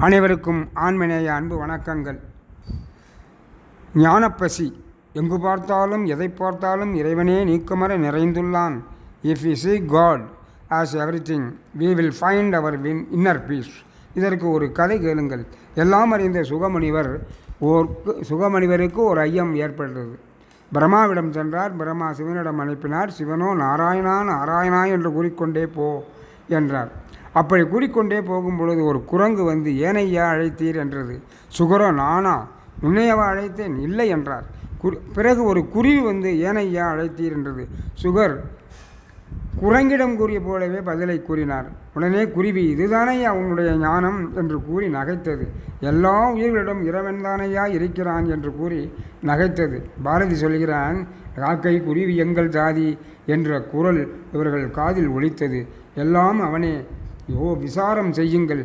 அனைவருக்கும் ஆண்மநேய அன்பு வணக்கங்கள். ஞானப்பசி. எங்கு பார்த்தாலும் எதை பார்த்தாலும் இறைவனே நீக்கமர நிறைந்துள்ளான். If we see God as everything, we will find our inner peace. இதற்கு ஒரு கதை கேளுங்கள். எல்லாம் அறிந்த சுகமணிவருக்கு ஒரு ஐயம் ஏற்பட்டது. பிரம்மாவிடம் சென்றார். பிரம்மா சிவனிடம் அனுப்பினார். சிவனோ நாராயணா நாராயணா என்று கூறிக்கொண்டே போ என்றார். அப்படி கூறிக்கொண்டே போகும் பொழுது ஒரு குரங்கு வந்து ஏனையா அழைத்தீர் என்றது. சுகரோ நானா உன்னையவா அழைத்தேன் இல்லை என்றார். பிறகு ஒரு குருவி வந்து ஏனையா அழைத்தீர் என்றது. சுகர் குரங்கிடம் கூறிய போலவே பதிலை கூறினார். உடனே குருவி இதுதானையா உன்னுடைய ஞானம் என்று கூறி நகைத்தது. எல்லா உயிர்களிடம் இறைவன்தானையா இருக்கிறான் என்று கூறி நகைத்தது. பாரதி சொல்கிறான், காக்கை குருவி எங்கள் ஜாதி என்ற குரல் இவர்கள் காதில் ஒலித்தது. எல்லாம் அவனே. விசாரம் செய்யுங்கள்.